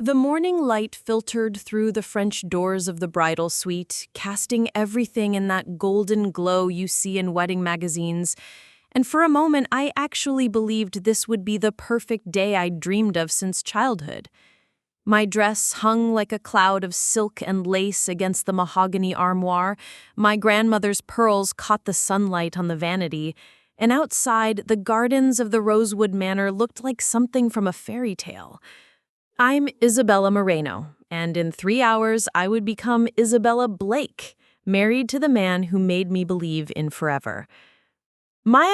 The morning light filtered through the French doors of the bridal suite, casting everything in that golden glow you see in wedding magazines. And for a moment, I actually believed this would be the perfect day I'd dreamed of since childhood. My dress hung like a cloud of silk and lace against the mahogany armoire, my grandmother's pearls caught the sunlight on the vanity, and outside, the gardens of the Rosewood Manor looked like something from a fairy tale. I'm Isabella Moreno, and in 3 hours I would become Isabella Blake, married to the man who made me believe in forever.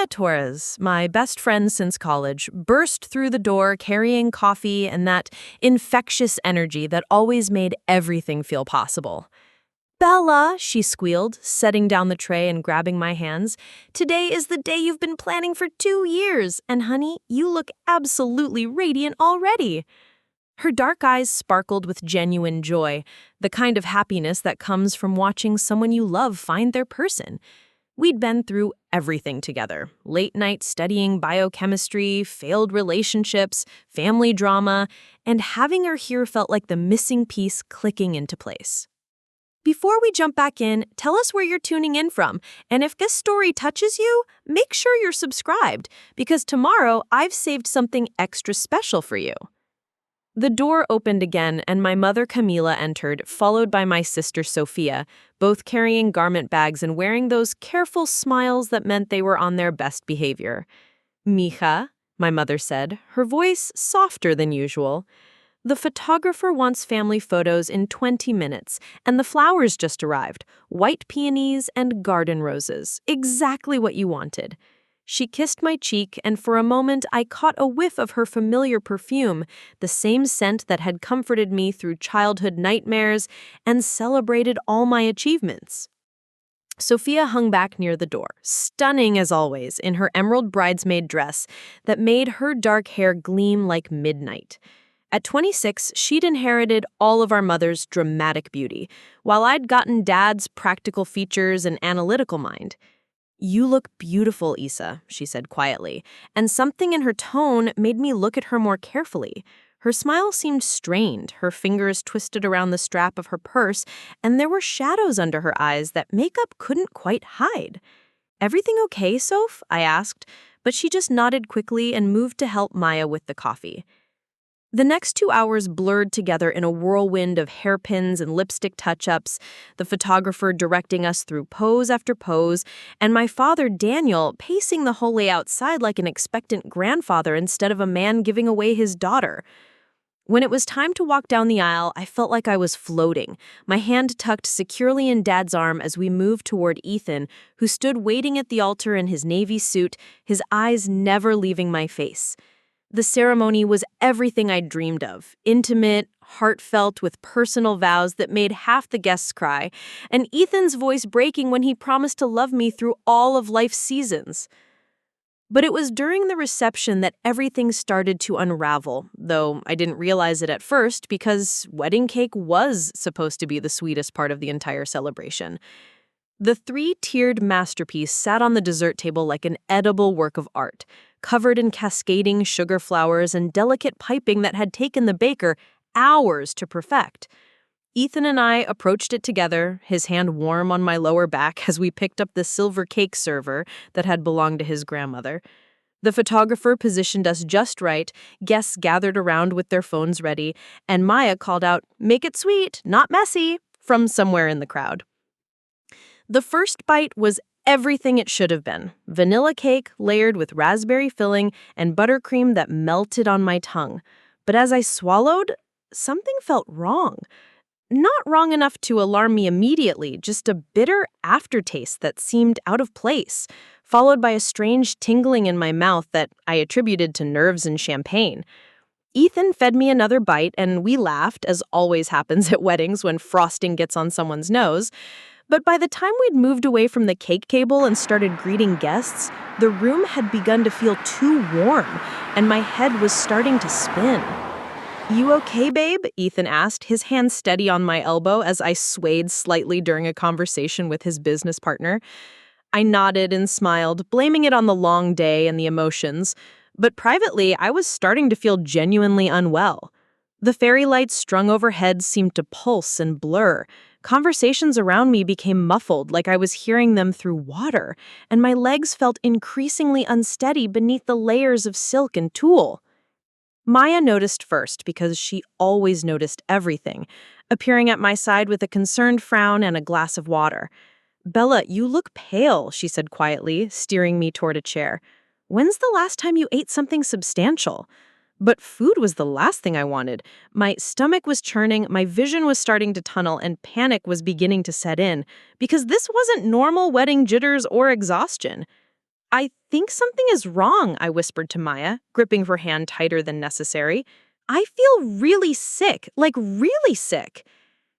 Torres, my best friend since college, burst through the door carrying coffee and that infectious energy that always made everything feel possible. "Bella," she squealed, setting down the tray and grabbing my hands, "today is the day you've been planning for 2 years, and honey, you look absolutely radiant already." Her dark eyes sparkled with genuine joy, the kind of happiness that comes from watching someone you love find their person. We'd been through everything together: late nights studying biochemistry, failed relationships, family drama, and having her here felt like the missing piece clicking into place. Before we jump back in, tell us where you're tuning in from, and if this story touches you, make sure you're subscribed, because tomorrow I've saved something extra special for you. The door opened again, and my mother Camila entered, followed by my sister Sophia, both carrying garment bags and wearing those careful smiles that meant they were on their best behavior. "Mija," my mother said, her voice softer than usual. "The photographer wants family photos in 20 minutes, and the flowers just arrived: white peonies and garden roses, exactly what you wanted." She kissed my cheek, and for a moment I caught a whiff of her familiar perfume, the same scent that had comforted me through childhood nightmares and celebrated all my achievements. Sophia hung back near the door, stunning as always in her emerald bridesmaid dress that made her dark hair gleam like midnight. At 26, she'd inherited all of our mother's dramatic beauty, while I'd gotten Dad's practical features and analytical mind. "You look beautiful, Isa," she said quietly, and something in her tone made me look at her more carefully. Her smile seemed strained, her fingers twisted around the strap of her purse, and there were shadows under her eyes that makeup couldn't quite hide. "Everything okay, Soph?" I asked, but she just nodded quickly and moved to help Maya with the coffee. The next 2 hours blurred together in a whirlwind of hairpins and lipstick touch-ups, the photographer directing us through pose after pose, and my father, Daniel, pacing the hallway outside like an expectant grandfather instead of a man giving away his daughter. When it was time to walk down the aisle, I felt like I was floating, my hand tucked securely in Dad's arm as we moved toward Ethan, who stood waiting at the altar in his navy suit, his eyes never leaving my face. The ceremony was everything I'd dreamed of: intimate, heartfelt, with personal vows that made half the guests cry, and Ethan's voice breaking when he promised to love me through all of life's seasons. But it was during the reception that everything started to unravel, though I didn't realize it at first because wedding cake was supposed to be the sweetest part of the entire celebration. The 3-tiered masterpiece sat on the dessert table like an edible work of art, covered in cascading sugar flowers and delicate piping that had taken the baker hours to perfect. Ethan and I approached it together, his hand warm on my lower back as we picked up the silver cake server that had belonged to his grandmother. The photographer positioned us just right, guests gathered around with their phones ready, and Maya called out, "Make it sweet, not messy," from somewhere in the crowd. The first bite was everything it should have been: vanilla cake layered with raspberry filling and buttercream that melted on my tongue. But as I swallowed, something felt wrong. Not wrong enough to alarm me immediately, just a bitter aftertaste that seemed out of place, followed by a strange tingling in my mouth that I attributed to nerves and champagne. Ethan fed me another bite, and we laughed, as always happens at weddings when frosting gets on someone's nose. But by the time we'd moved away from the cake table and started greeting guests, the room had begun to feel too warm, and my head was starting to spin. "You okay, babe?" Ethan asked, his hand steady on my elbow as I swayed slightly during a conversation with his business partner. I nodded and smiled, blaming it on the long day and the emotions. But privately, I was starting to feel genuinely unwell. The fairy lights strung overhead seemed to pulse and blur. Conversations around me became muffled, like I was hearing them through water, and my legs felt increasingly unsteady beneath the layers of silk and tulle. Maya noticed first because she always noticed everything, appearing at my side with a concerned frown and a glass of water. "Bella, you look pale," she said quietly, steering me toward a chair. "When's the last time you ate something substantial?" But food was the last thing I wanted. My stomach was churning, my vision was starting to tunnel, and panic was beginning to set in, because this wasn't normal wedding jitters or exhaustion. "I think something is wrong," I whispered to Maya, gripping her hand tighter than necessary. "I feel really sick, like really sick."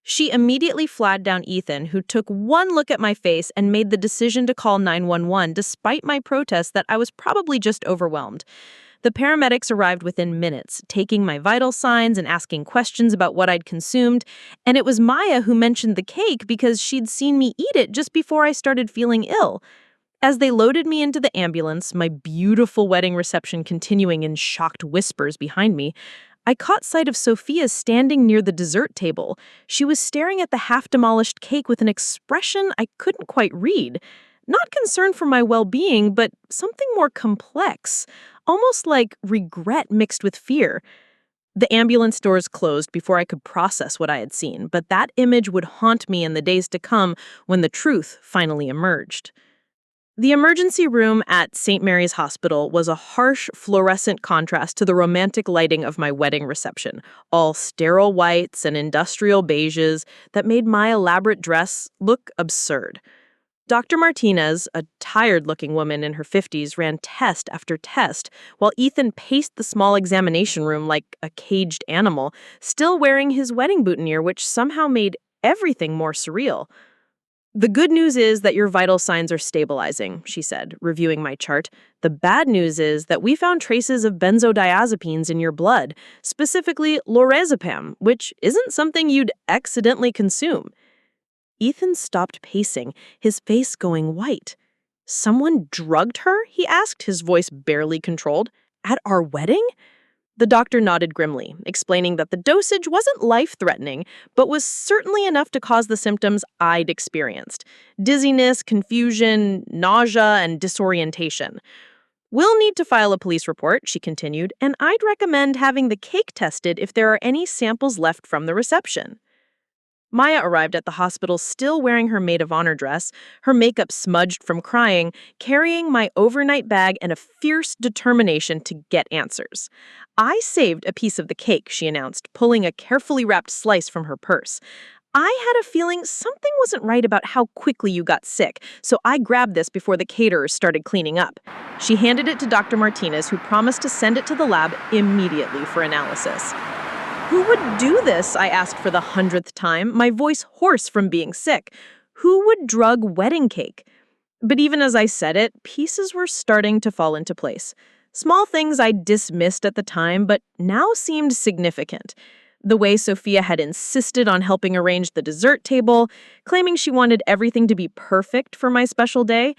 She immediately flagged down Ethan, who took one look at my face and made the decision to call 911 despite my protest that I was probably just overwhelmed. The paramedics arrived within minutes, taking my vital signs and asking questions about what I'd consumed, and it was Maya who mentioned the cake because she'd seen me eat it just before I started feeling ill. As they loaded me into the ambulance, my beautiful wedding reception continuing in shocked whispers behind me, I caught sight of Sophia standing near the dessert table. She was staring at the half-demolished cake with an expression I couldn't quite read. Not concern for my well-being, but something more complex, almost like regret mixed with fear. The ambulance doors closed before I could process what I had seen, but that image would haunt me in the days to come when the truth finally emerged. The emergency room at St. Mary's Hospital was a harsh, fluorescent contrast to the romantic lighting of my wedding reception, all sterile whites and industrial beiges that made my elaborate dress look absurd. Dr. Martinez, a tired-looking woman in her 50s, ran test after test, while Ethan paced the small examination room like a caged animal, still wearing his wedding boutonniere, which somehow made everything more surreal. "The good news is that your vital signs are stabilizing," she said, reviewing my chart. "The bad news is that we found traces of benzodiazepines in your blood, specifically lorazepam, which isn't something you'd accidentally consume." Ethan stopped pacing, his face going white. "Someone drugged her?" he asked, his voice barely controlled. "At our wedding?" The doctor nodded grimly, explaining that the dosage wasn't life-threatening, but was certainly enough to cause the symptoms I'd experienced: dizziness, confusion, nausea, and disorientation. "We'll need to file a police report," she continued, "and I'd recommend having the cake tested if there are any samples left from the reception." Maya arrived at the hospital still wearing her maid of honor dress, her makeup smudged from crying, carrying my overnight bag and a fierce determination to get answers. "I saved a piece of the cake," she announced, pulling a carefully wrapped slice from her purse. "I had a feeling something wasn't right about how quickly you got sick, so I grabbed this before the caterers started cleaning up." She handed it to Dr. Martinez, who promised to send it to the lab immediately for analysis. "Who would do this?" I asked for the 100th time, my voice hoarse from being sick. Who would drug wedding cake? But even as I said it, pieces were starting to fall into place. Small things I dismissed at the time, but now seemed significant. The way Sophia had insisted on helping arrange the dessert table, claiming she wanted everything to be perfect for my special day.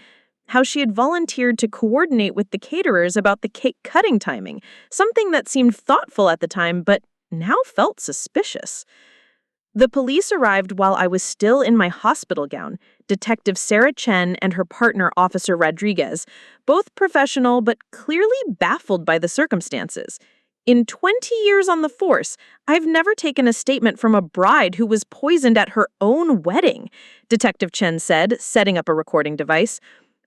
How she had volunteered to coordinate with the caterers about the cake cutting timing, something that seemed thoughtful at the time, but now felt suspicious. The police arrived while I was still in my hospital gown, Detective Sarah Chen and her partner Officer Rodriguez, both professional but clearly baffled by the circumstances. In 20 years on the force, I've never taken a statement from a bride who was poisoned at her own wedding, Detective Chen said, setting up a recording device.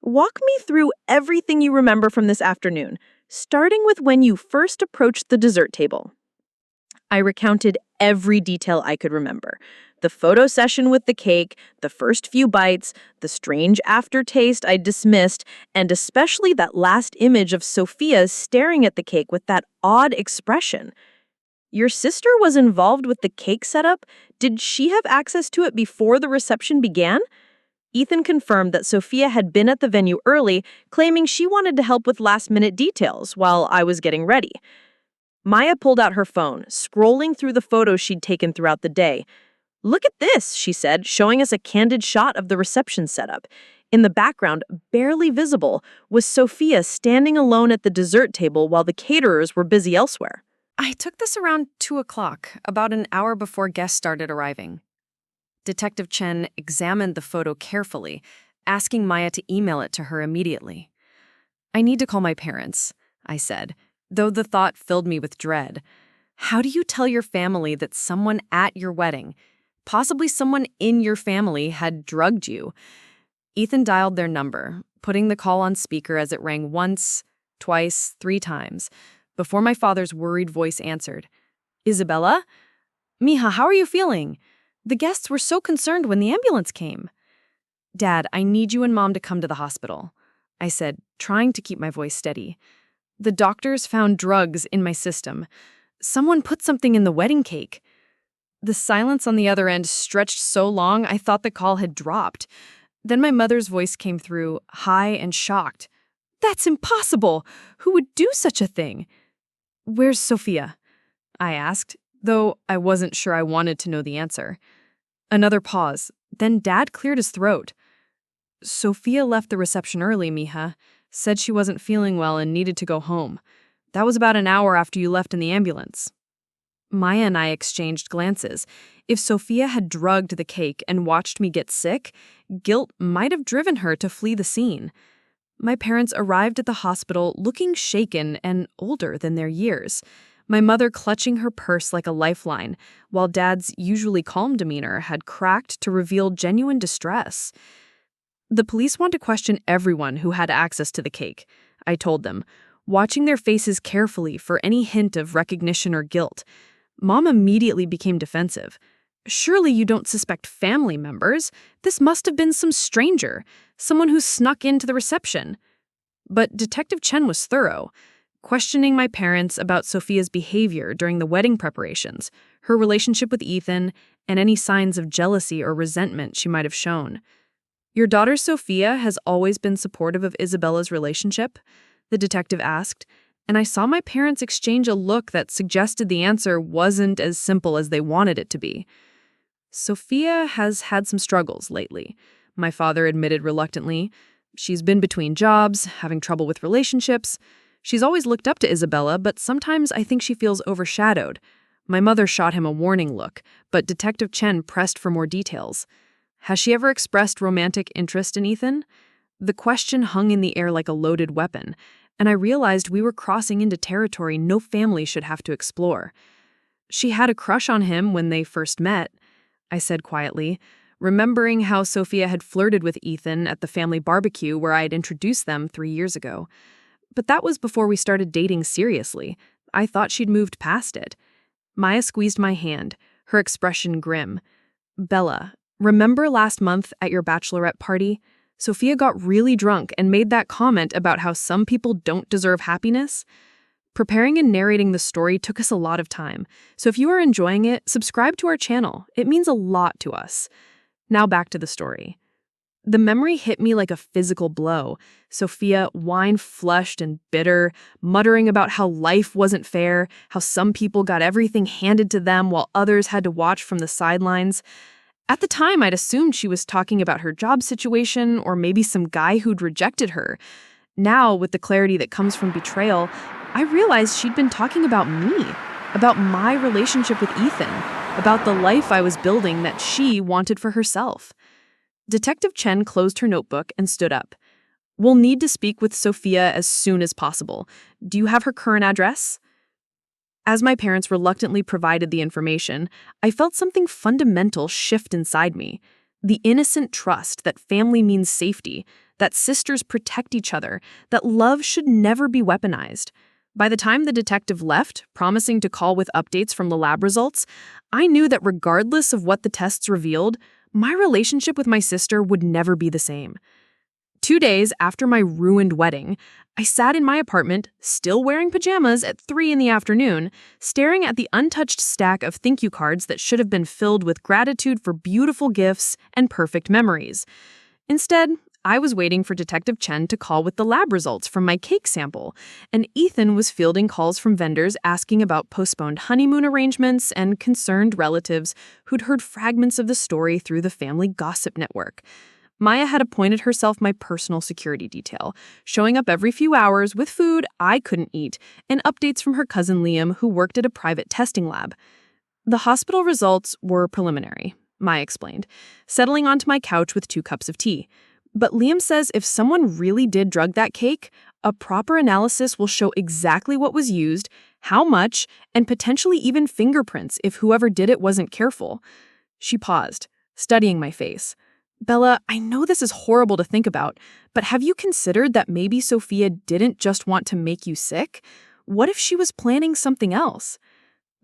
"Walk me through everything you remember from this afternoon, starting with when you first approached the dessert table." I recounted every detail I could remember. The photo session with the cake, the first few bites, the strange aftertaste I dismissed, and especially that last image of Sophia staring at the cake with that odd expression. "Your sister was involved with the cake setup? Did she have access to it before the reception began?" Ethan confirmed that Sophia had been at the venue early, claiming she wanted to help with last-minute details while I was getting ready. Maya pulled out her phone, scrolling through the photos she'd taken throughout the day. "Look at this," she said, showing us a candid shot of the reception setup. In the background, barely visible, was Sophia standing alone at the dessert table while the caterers were busy elsewhere. I took this around 2 o'clock, about an hour before guests started arriving. Detective Chen examined the photo carefully, asking Maya to email it to her immediately. I need to call my parents, I said, though the thought filled me with dread. How do you tell your family that someone at your wedding, possibly someone in your family, had drugged you? Ethan dialed their number, putting the call on speaker as it rang once, twice, 3 times, before my father's worried voice answered. Isabella? Mija, how are you feeling? The guests were so concerned when the ambulance came. Dad, I need you and Mom to come to the hospital, I said, trying to keep my voice steady. The doctors found drugs in my system. Someone put something in the wedding cake. The silence on the other end stretched so long I thought the call had dropped. Then my mother's voice came through, high and shocked. That's impossible! Who would do such a thing? Where's Sophia? I asked, though I wasn't sure I wanted to know the answer. Another pause. Then Dad cleared his throat. Sophia left the reception early, Mija. Said she wasn't feeling well and needed to go home. That was about an hour after you left in the ambulance. Maya and I exchanged glances. If Sophia had drugged the cake and watched me get sick, guilt might have driven her to flee the scene. My parents arrived at the hospital looking shaken and older than their years, my mother clutching her purse like a lifeline, while Dad's usually calm demeanor had cracked to reveal genuine distress. The police want to question everyone who had access to the cake, I told them, watching their faces carefully for any hint of recognition or guilt. Mom immediately became defensive. Surely you don't suspect family members. This must have been some stranger, someone who snuck into the reception. But Detective Chen was thorough, questioning my parents about Sophia's behavior during the wedding preparations, her relationship with Ethan, and any signs of jealousy or resentment she might have shown. Your daughter Sophia has always been supportive of Isabella's relationship? The detective asked, and I saw my parents exchange a look that suggested the answer wasn't as simple as they wanted it to be. Sophia has had some struggles lately, my father admitted reluctantly. She's been between jobs, having trouble with relationships. She's always looked up to Isabella, but sometimes I think she feels overshadowed. My mother shot him a warning look, but Detective Chen pressed for more details. Has she ever expressed romantic interest in Ethan? The question hung in the air like a loaded weapon, and I realized we were crossing into territory no family should have to explore. She had a crush on him when they first met, I said quietly, remembering how Sophia had flirted with Ethan at the family barbecue where I had introduced them 3 years ago. But that was before we started dating seriously. I thought she'd moved past it. Maya squeezed my hand, her expression grim. Bella, remember last month at your bachelorette party? Sophia got really drunk and made that comment about how some people don't deserve happiness. Preparing and narrating the story took us a lot of time, so if you are enjoying it, subscribe to our channel. It means a lot to us. Now back to the story. The memory hit me like a physical blow. Sophia, wine-flushed and bitter, muttering about how life wasn't fair, how some people got everything handed to them while others had to watch from the sidelines. At the time, I'd assumed she was talking about her job situation or maybe some guy who'd rejected her. Now, with the clarity that comes from betrayal, I realized she'd been talking about me, about my relationship with Ethan, about the life I was building that she wanted for herself. Detective Chen closed her notebook and stood up. We'll need to speak with Sophia as soon as possible. Do you have her current address? As my parents reluctantly provided the information, I felt something fundamental shift inside me. The innocent trust that family means safety, that sisters protect each other, that love should never be weaponized. By the time the detective left, promising to call with updates from the lab results, I knew that regardless of what the tests revealed, my relationship with my sister would never be the same. 2 days after my ruined wedding, I sat in my apartment, still wearing pajamas at 3 in the afternoon, staring at the untouched stack of thank you cards that should have been filled with gratitude for beautiful gifts and perfect memories. Instead, I was waiting for Detective Chen to call with the lab results from my cake sample, and Ethan was fielding calls from vendors asking about postponed honeymoon arrangements and concerned relatives who'd heard fragments of the story through the family gossip network. Maya had appointed herself my personal security detail, showing up every few hours with food I couldn't eat and updates from her cousin Liam, who worked at a private testing lab. The hospital results were preliminary, Maya explained, settling onto my couch with 2 cups of tea. But Liam says if someone really did drug that cake, a proper analysis will show exactly what was used, how much, and potentially even fingerprints if whoever did it wasn't careful. She paused, studying my face. Bella, I know this is horrible to think about, but have you considered that maybe Sophia didn't just want to make you sick? What if she was planning something else?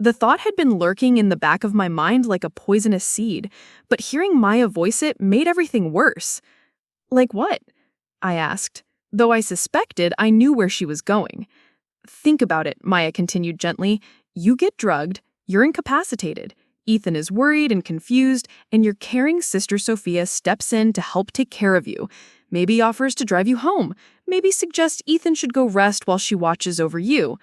The thought had been lurking in the back of my mind like a poisonous seed, but hearing Maya voice it made everything worse. Like what? I asked, though I suspected I knew where she was going. Think about it, Maya continued gently. You get drugged, you're incapacitated. Ethan is worried and confused, and your caring sister Sophia steps in to help take care of you. Maybe offers to drive you home. Maybe suggests Ethan should go rest while she watches over you.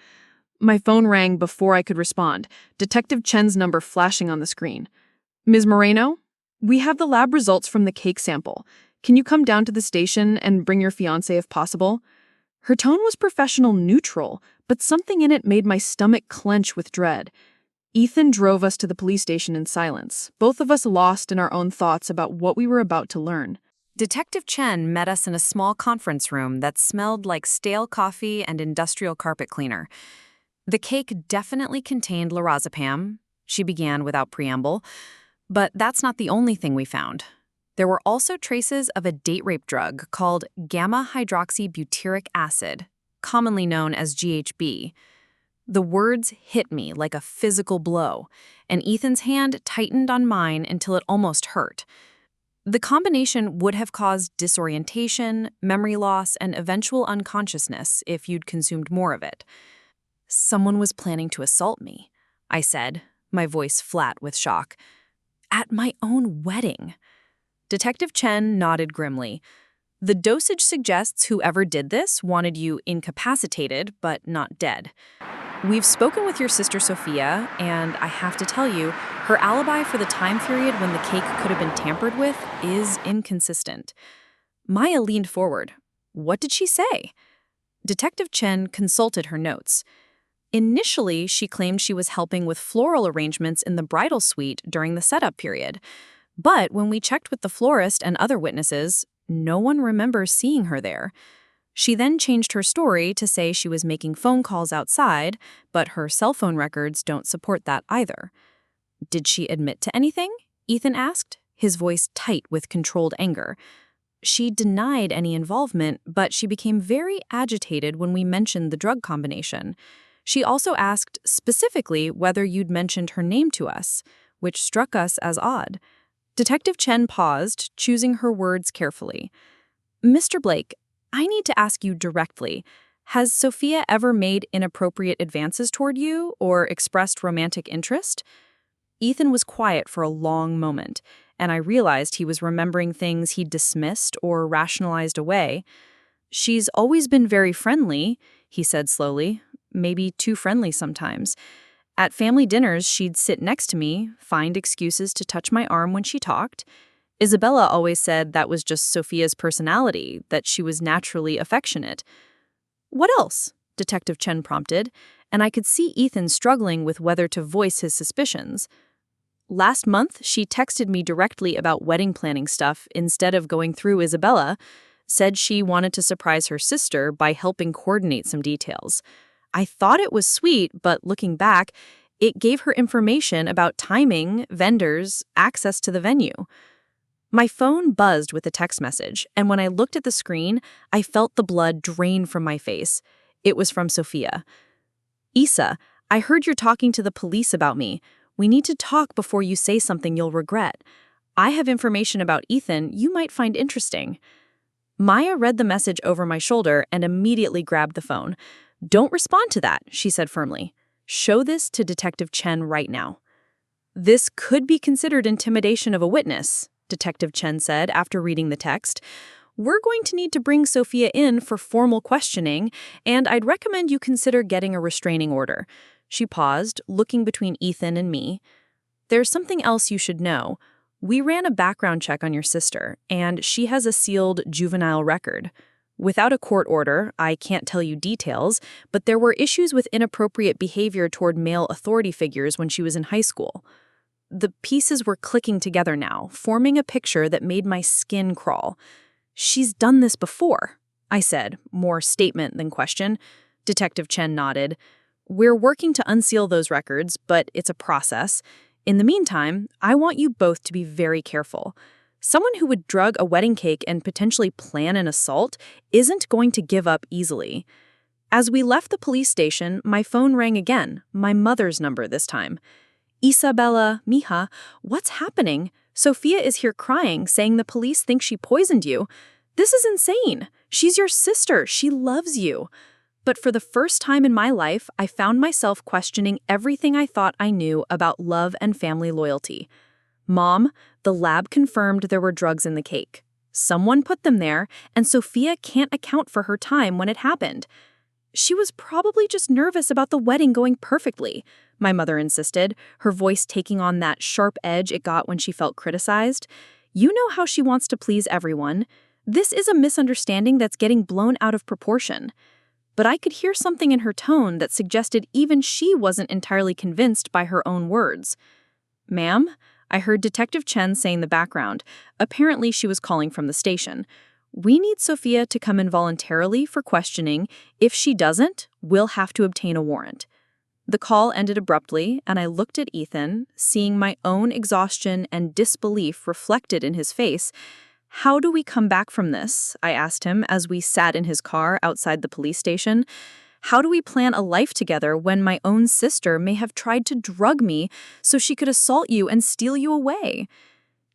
My phone rang before I could respond, Detective Chen's number flashing on the screen. Ms. Moreno, we have the lab results from the cake sample. Can you come down to the station and bring your fiancé if possible? Her tone was professional neutral, but something in it made my stomach clench with dread. Ethan drove us to the police station in silence, both of us lost in our own thoughts about what we were about to learn. Detective Chen met us in a small conference room that smelled like stale coffee and industrial carpet cleaner. The cake definitely contained lorazepam, she began without preamble, but that's not the only thing we found. There were also traces of a date rape drug called gamma-hydroxybutyric acid, commonly known as GHB. The words hit me like a physical blow, and Ethan's hand tightened on mine until it almost hurt. The combination would have caused disorientation, memory loss, and eventual unconsciousness if you'd consumed more of it. Someone was planning to assault me, I said, my voice flat with shock. At my own wedding. Detective Chen nodded grimly. The dosage suggests whoever did this wanted you incapacitated, but not dead. We've spoken with your sister Sophia, and I have to tell you, her alibi for the time period when the cake could have been tampered with is inconsistent. Maya leaned forward. What did she say? Detective Chen consulted her notes. Initially, she claimed she was helping with floral arrangements in the bridal suite during the setup period. But when we checked with the florist and other witnesses, no one remembers seeing her there. She then changed her story to say she was making phone calls outside, but her cell phone records don't support that either. Did she admit to anything? Ethan asked, his voice tight with controlled anger. She denied any involvement, but she became very agitated when we mentioned the drug combination. She also asked specifically whether you'd mentioned her name to us, which struck us as odd. Detective Chen paused, choosing her words carefully. Mr. Blake, I need to ask you directly, has Sophia ever made inappropriate advances toward you or expressed romantic interest? Ethan was quiet for a long moment, and I realized he was remembering things he'd dismissed or rationalized away. She's always been very friendly, he said slowly, maybe too friendly sometimes. At family dinners, she'd sit next to me, find excuses to touch my arm when she talked. Isabella always said that was just Sophia's personality, that she was naturally affectionate. What else? Detective Chen prompted, and I could see Ethan struggling with whether to voice his suspicions. Last month, she texted me directly about wedding planning stuff instead of going through Isabella, said she wanted to surprise her sister by helping coordinate some details. I thought it was sweet, but looking back, it gave her information about timing, vendors, access to the venue. My phone buzzed with a text message, and when I looked at the screen, I felt the blood drain from my face. It was from Sophia. Isa, I heard you're talking to the police about me. We need to talk before you say something you'll regret. I have information about Ethan you might find interesting. Maya read the message over my shoulder and immediately grabbed the phone. Don't respond to that, she said firmly. Show this to Detective Chen right now. This could be considered intimidation of a witness, Detective Chen said after reading the text. We're going to need to bring Sophia in for formal questioning, and I'd recommend you consider getting a restraining order. She paused, looking between Ethan and me. There's something else you should know. We ran a background check on your sister, and she has a sealed juvenile record. Without a court order, I can't tell you details, but there were issues with inappropriate behavior toward male authority figures when she was in high school. The pieces were clicking together now, forming a picture that made my skin crawl. She's done this before, I said, more statement than question. Detective Chen nodded. We're working to unseal those records, but it's a process. In the meantime, I want you both to be very careful. Someone who would drug a wedding cake and potentially plan an assault isn't going to give up easily. As we left the police station, my phone rang again, my mother's number this time. Isabella, mija, what's happening? Sophia is here crying, saying the police think she poisoned you. This is insane. She's your sister. She loves you. But for the first time in my life, I found myself questioning everything I thought I knew about love and family loyalty. Mom, the lab confirmed there were drugs in the cake. Someone put them there, and Sophia can't account for her time when it happened. She was probably just nervous about the wedding going perfectly, my mother insisted, her voice taking on that sharp edge it got when she felt criticized. You know how she wants to please everyone. This is a misunderstanding that's getting blown out of proportion. But I could hear something in her tone that suggested even she wasn't entirely convinced by her own words. Ma'am, I heard Detective Chen say in the background. Apparently she was calling from the station. We need Sophia to come in voluntarily for questioning. If she doesn't, we'll have to obtain a warrant. The call ended abruptly, and I looked at Ethan, seeing my own exhaustion and disbelief reflected in his face. How do we come back from this? I asked him as we sat in his car outside the police station. How do we plan a life together when my own sister may have tried to drug me so she could assault you and steal you away?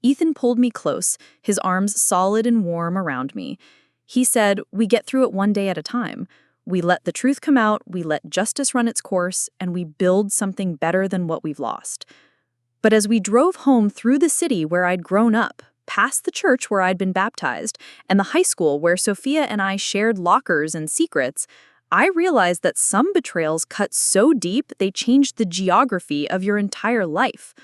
Ethan pulled me close, his arms solid and warm around me. He said, we get through it one day at a time. We let the truth come out, we let justice run its course, and we build something better than what we've lost. But as we drove home through the city where I'd grown up, past the church where I'd been baptized, and the high school where Sophia and I shared lockers and secrets, I realized that some betrayals cut so deep they changed the geography of your entire life.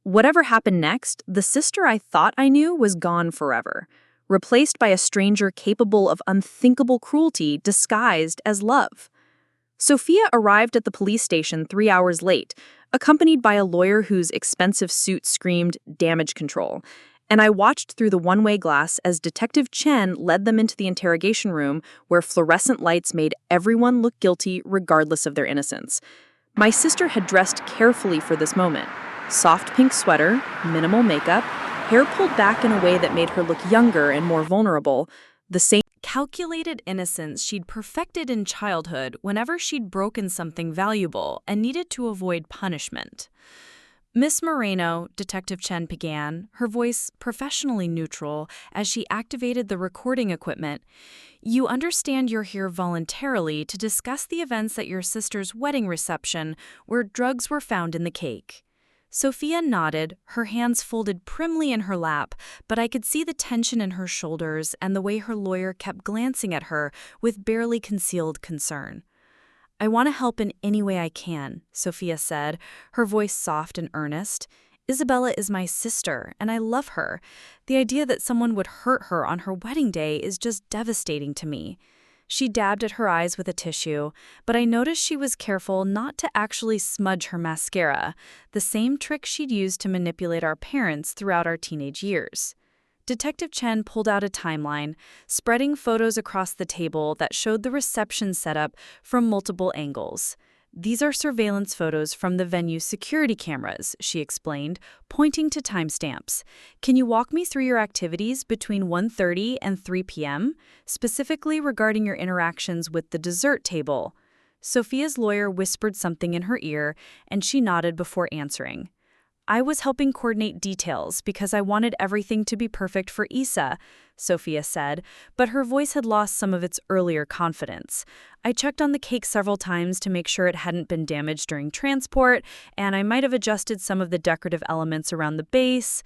Whatever happened next, the sister I thought I knew was gone forever, replaced by a stranger capable of unthinkable cruelty disguised as love. Sophia arrived at the police station 3 hours late, accompanied by a lawyer whose expensive suit screamed damage control, and I watched through the one-way glass as Detective Chen led them into the interrogation room where fluorescent lights made everyone look guilty regardless of their innocence. My sister had dressed carefully for this moment. Soft pink sweater, minimal makeup, hair pulled back in a way that made her look younger and more vulnerable, the same calculated innocence she'd perfected in childhood whenever she'd broken something valuable and needed to avoid punishment. Miss Moreno, Detective Chen began, her voice professionally neutral as she activated the recording equipment. You understand you're here voluntarily to discuss the events at your sister's wedding reception where drugs were found in the cake. Sophia nodded, her hands folded primly in her lap, but I could see the tension in her shoulders and the way her lawyer kept glancing at her with barely concealed concern. I want to help in any way I can, Sophia said, her voice soft and earnest. Isabella is my sister, and I love her. The idea that someone would hurt her on her wedding day is just devastating to me. She dabbed at her eyes with a tissue, but I noticed she was careful not to actually smudge her mascara, the same trick she'd used to manipulate our parents throughout our teenage years. Detective Chen pulled out a timeline, spreading photos across the table that showed the reception setup from multiple angles. These are surveillance photos from the venue's security cameras, she explained, pointing to timestamps. Can you walk me through your activities between 1:30 and 3 p.m., specifically regarding your interactions with the dessert table? Sophia's lawyer whispered something in her ear, and she nodded before answering. I was helping coordinate details because I wanted everything to be perfect for Isa, Sophia said, but her voice had lost some of its earlier confidence. I checked on the cake several times to make sure it hadn't been damaged during transport, and I might have adjusted some of the decorative elements around the base.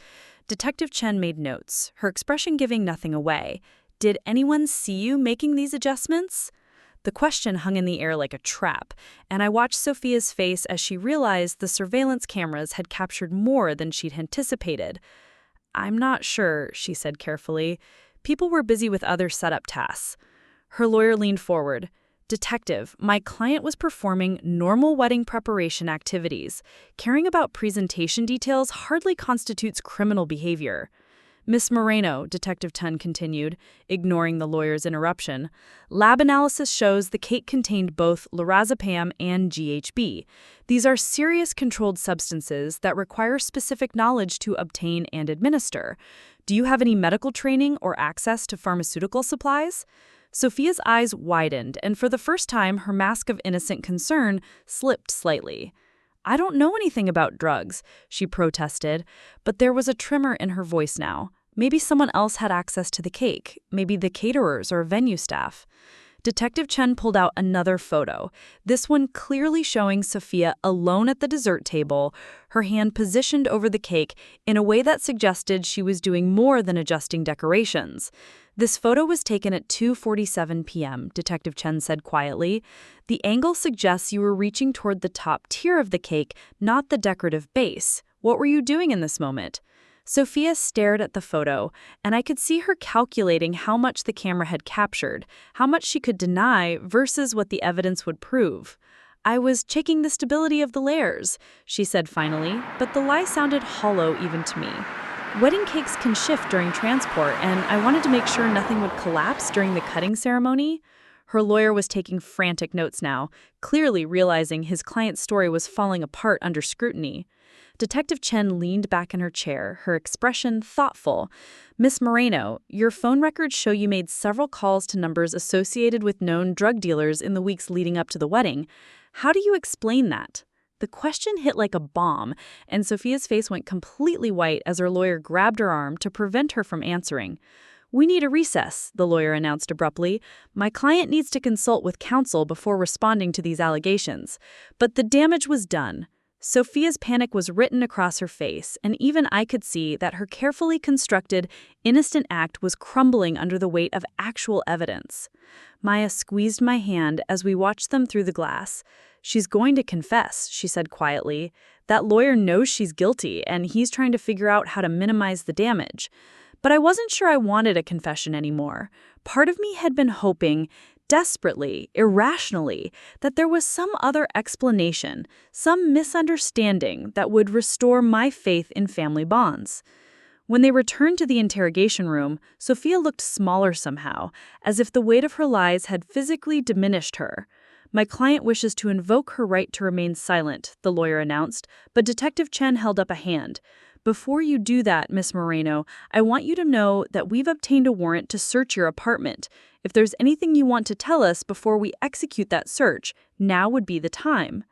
Detective Chen made notes, her expression giving nothing away. Did anyone see you making these adjustments? The question hung in the air like a trap, and I watched Sophia's face as she realized the surveillance cameras had captured more than she'd anticipated. I'm not sure, she said carefully. People were busy with other setup tasks. Her lawyer leaned forward. Detective, my client was performing normal wedding preparation activities. Caring about presentation details hardly constitutes criminal behavior. Miss Moreno, Detective Tun continued, ignoring the lawyer's interruption, lab analysis shows the cake contained both lorazepam and GHB. These are serious controlled substances that require specific knowledge to obtain and administer. Do you have any medical training or access to pharmaceutical supplies? Sophia's eyes widened, and for the first time, her mask of innocent concern slipped slightly. I don't know anything about drugs, she protested, but there was a tremor in her voice now. Maybe someone else had access to the cake, maybe the caterers or venue staff. Detective Chen pulled out another photo, this one clearly showing Sophia alone at the dessert table, her hand positioned over the cake in a way that suggested she was doing more than adjusting decorations. This photo was taken at 2:47 p.m., Detective Chen said quietly. The angle suggests you were reaching toward the top tier of the cake, not the decorative base. What were you doing in this moment? Sophia stared at the photo, and I could see her calculating how much the camera had captured, how much she could deny versus what the evidence would prove. I was checking the stability of the layers, she said finally, but the lie sounded hollow even to me. Wedding cakes can shift during transport, and I wanted to make sure nothing would collapse during the cutting ceremony. Her lawyer was taking frantic notes now, clearly realizing his client's story was falling apart under scrutiny. Detective Chen leaned back in her chair, her expression thoughtful. Miss Moreno, your phone records show you made several calls to numbers associated with known drug dealers in the weeks leading up to the wedding. How do you explain that? The question hit like a bomb, and Sophia's face went completely white as her lawyer grabbed her arm to prevent her from answering. We need a recess, the lawyer announced abruptly. My client needs to consult with counsel before responding to these allegations. But the damage was done. Sophia's panic was written across her face, and even I could see that her carefully constructed, innocent act was crumbling under the weight of actual evidence. Maya squeezed my hand as we watched them through the glass. She's going to confess, she said quietly. That lawyer knows she's guilty, and he's trying to figure out how to minimize the damage. But I wasn't sure I wanted a confession anymore. Part of me had been hoping, desperately, irrationally, that there was some other explanation, some misunderstanding that would restore my faith in family bonds. When they returned to the interrogation room, Sophia looked smaller somehow, as if the weight of her lies had physically diminished her. My client wishes to invoke her right to remain silent, the lawyer announced, but Detective Chen held up a hand. Before you do that, Miss Moreno, I want you to know that we've obtained a warrant to search your apartment. If there's anything you want to tell us before we execute that search, now would be the time.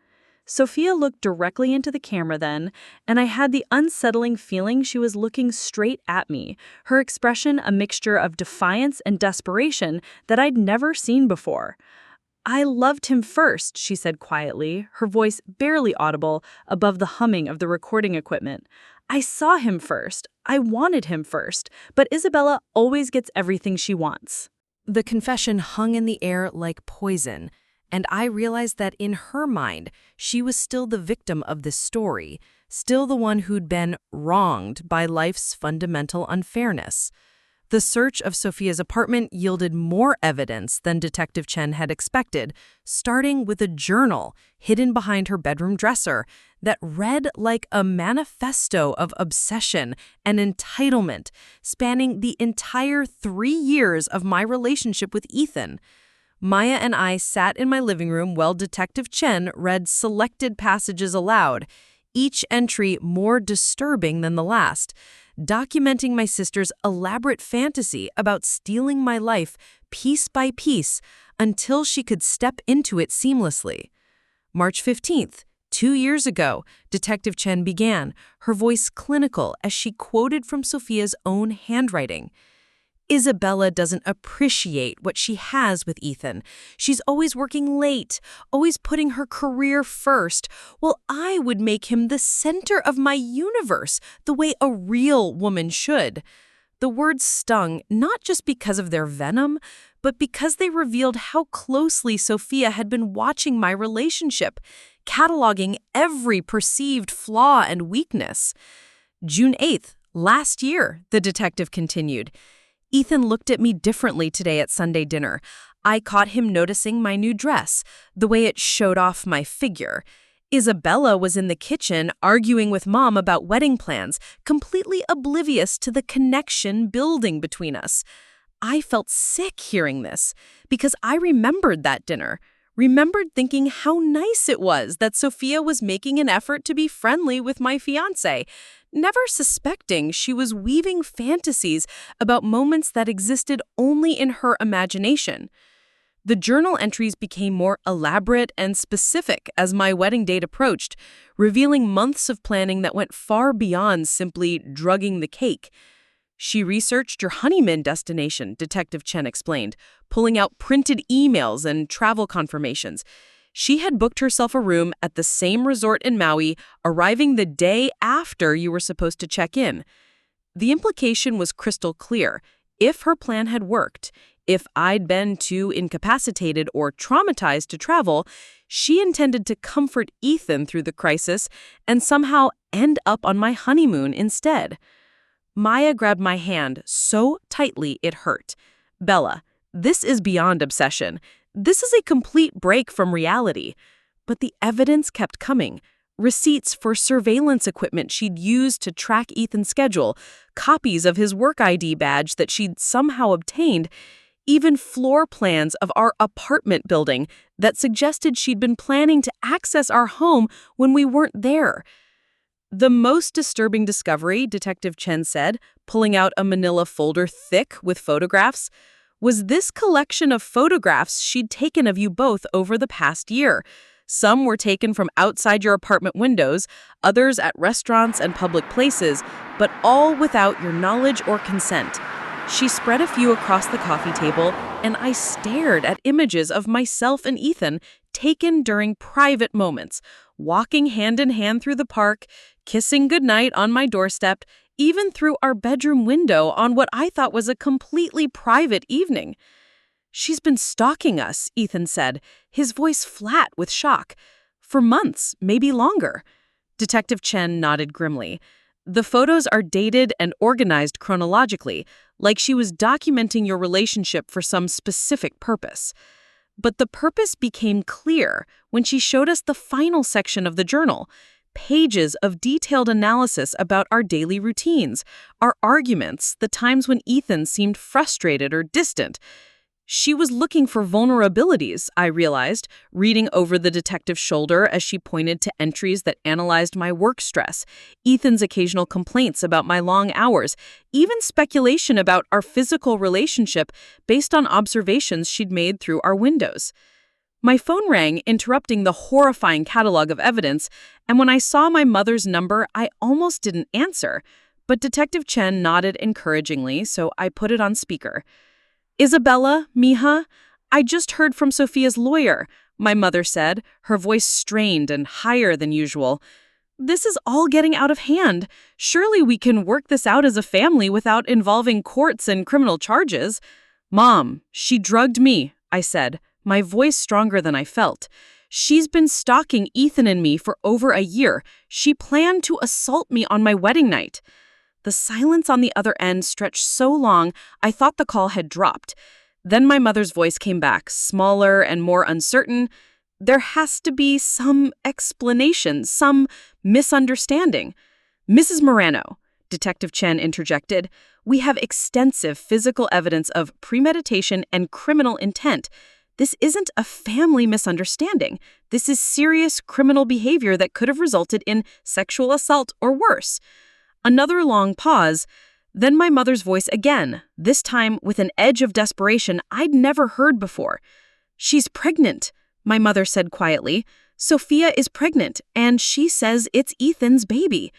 Sophia looked directly into the camera then, and I had the unsettling feeling she was looking straight at me, her expression a mixture of defiance and desperation that I'd never seen before. I loved him first, she said quietly, her voice barely audible above the humming of the recording equipment. I saw him first. I wanted him first. But Isabella always gets everything she wants. The confession hung in the air like poison, and I realized that in her mind, she was still the victim of this story, still the one who'd been wronged by life's fundamental unfairness. The search of Sophia's apartment yielded more evidence than Detective Chen had expected, starting with a journal hidden behind her bedroom dresser that read like a manifesto of obsession and entitlement, spanning the entire 3 years of my relationship with Ethan. Maya and I sat in my living room while Detective Chen read selected passages aloud, each entry more disturbing than the last, documenting my sister's elaborate fantasy about stealing my life piece by piece until she could step into it seamlessly. March 15th, 2 years ago, Detective Chen began, her voice clinical as she quoted from Sophia's own handwriting. Isabella doesn't appreciate what she has with Ethan. She's always working late, always putting her career first, while I would make him the center of my universe, the way a real woman should. The words stung not just because of their venom, but because they revealed how closely Sophia had been watching my relationship, cataloging every perceived flaw and weakness. June 8th, Last year, the detective continued. Ethan looked at me differently today at Sunday dinner. I caught him noticing my new dress, the way it showed off my figure. Isabella was in the kitchen arguing with Mom about wedding plans, completely oblivious to the connection building between us. I felt sick hearing this because I remembered that dinner. Remembered thinking how nice it was that Sophia was making an effort to be friendly with my fiancé, never suspecting she was weaving fantasies about moments that existed only in her imagination. The journal entries became more elaborate and specific as my wedding date approached, revealing months of planning that went far beyond simply drugging the cake. She researched your honeymoon destination, Detective Chen explained, pulling out printed emails and travel confirmations. She had booked herself a room at the same resort in Maui, arriving the day after you were supposed to check in. The implication was crystal clear. If her plan had worked, if I'd been too incapacitated or traumatized to travel, she intended to comfort Ethan through the crisis and somehow end up on my honeymoon instead. Maya grabbed my hand so tightly it hurt. Bella, this is beyond obsession. This is a complete break from reality. But the evidence kept coming. Receipts for surveillance equipment she'd used to track Ethan's schedule, copies of his work ID badge that she'd somehow obtained, even floor plans of our apartment building that suggested she'd been planning to access our home when we weren't there. The most disturbing discovery, Detective Chen said, pulling out a manila folder thick with photographs, was this collection of photographs she'd taken of you both over the past year. Some were taken from outside your apartment windows, others at restaurants and public places, but all without your knowledge or consent. She spread a few across the coffee table, and I stared at images of myself and Ethan taken during private moments, walking hand in hand through the park, kissing goodnight on my doorstep, even through our bedroom window on what I thought was a completely private evening. "She's been stalking us," Ethan said, his voice flat with shock. "For months, maybe longer." Detective Chen nodded grimly. "The photos are dated and organized chronologically, like she was documenting your relationship for some specific purpose. But the purpose became clear when she showed us the final section of the journal. Pages of detailed analysis about our daily routines, our arguments, the times when Ethan seemed frustrated or distant. She was looking for vulnerabilities, I realized, reading over the detective's shoulder as she pointed to entries that analyzed my work stress, Ethan's occasional complaints about my long hours, even speculation about our physical relationship based on observations she'd made through our windows. My phone rang, interrupting the horrifying catalog of evidence, and when I saw my mother's number, I almost didn't answer. But Detective Chen nodded encouragingly, so I put it on speaker. "Isabella, mija, I just heard from Sophia's lawyer," my mother said, her voice strained and higher than usual. "This is all getting out of hand. Surely we can work this out as a family without involving courts and criminal charges." "Mom, she drugged me," I said, my voice stronger than I felt. "She's been stalking Ethan and me for over a year. She planned to assault me on my wedding night." The silence on the other end stretched so long, I thought the call had dropped. Then my mother's voice came back, smaller and more uncertain. "There has to be some explanation, some misunderstanding." "Mrs. Moreno," Detective Chen interjected, "we have extensive physical evidence of premeditation and criminal intent. This isn't a family misunderstanding. This is serious criminal behavior that could have resulted in sexual assault or worse." Another long pause, then my mother's voice again, this time with an edge of desperation I'd never heard before. "She's pregnant," my mother said quietly. "Sophia is pregnant, and she says it's Ethan's baby."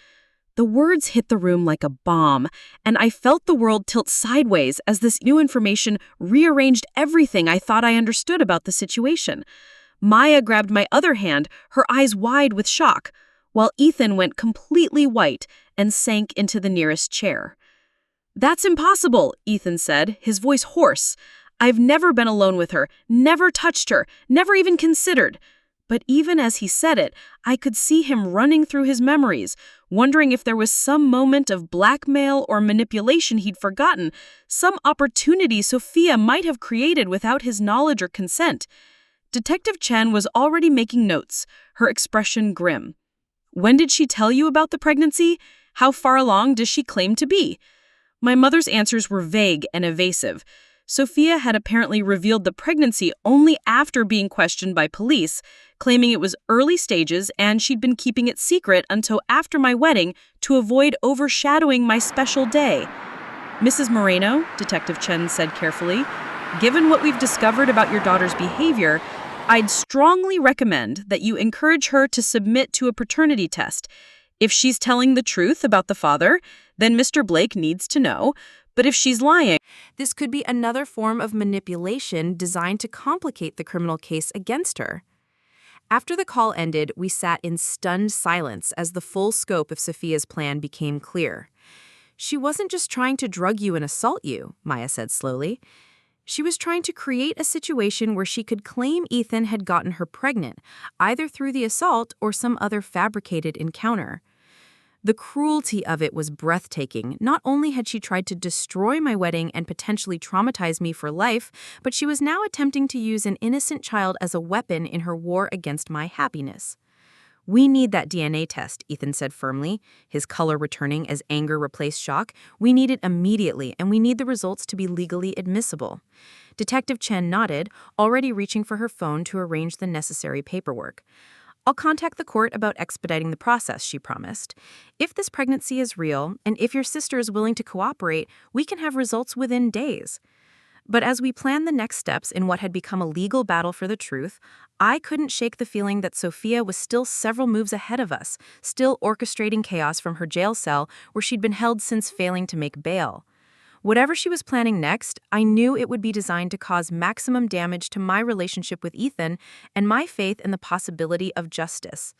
The words hit the room like a bomb, and I felt the world tilt sideways as this new information rearranged everything I thought I understood about the situation. Maya grabbed my other hand, her eyes wide with shock, while Ethan went completely white and sank into the nearest chair. "That's impossible," Ethan said, his voice hoarse. "I've never been alone with her, never touched her, never even considered." But even as he said it, I could see him running through his memories, wondering if there was some moment of blackmail or manipulation he'd forgotten, some opportunity Sophia might have created without his knowledge or consent. Detective Chen was already making notes, her expression grim. When did she tell you about the pregnancy? How far along does she claim to be? My mother's answers were vague and evasive. Sophia had apparently revealed the pregnancy only after being questioned by police, claiming it was early stages and she'd been keeping it secret until after my wedding to avoid overshadowing my special day. Mrs. Moreno, Detective Chen said carefully, given what we've discovered about your daughter's behavior, I'd strongly recommend that you encourage her to submit to a paternity test. If she's telling the truth about the father, then Mr. Blake needs to know. But if she's lying, This could be another form of manipulation designed to complicate the criminal case against her. After the call ended, we sat in stunned silence as the full scope of Sophia's plan became clear. She wasn't just trying to drug you and assault you, Maya said slowly. She was trying to create a situation where she could claim Ethan had gotten her pregnant, either through the assault or some other fabricated encounter. The cruelty of it was breathtaking. Not only had she tried to destroy my wedding and potentially traumatize me for life, but she was now attempting to use an innocent child as a weapon in her war against my happiness. We need that DNA test, Ethan said firmly, his color returning as anger replaced shock. We need it immediately, and we need the results to be legally admissible. Detective Chen nodded, already reaching for her phone to arrange the necessary paperwork. I'll contact the court about expediting the process, she promised. If this pregnancy is real, and if your sister is willing to cooperate, we can have results within days. But as we planned the next steps in what had become a legal battle for the truth, I couldn't shake the feeling that Sophia was still several moves ahead of us, still orchestrating chaos from her jail cell where she'd been held since failing to make bail. Whatever she was planning next, I knew it would be designed to cause maximum damage to my relationship with Ethan and my faith in the possibility of justice.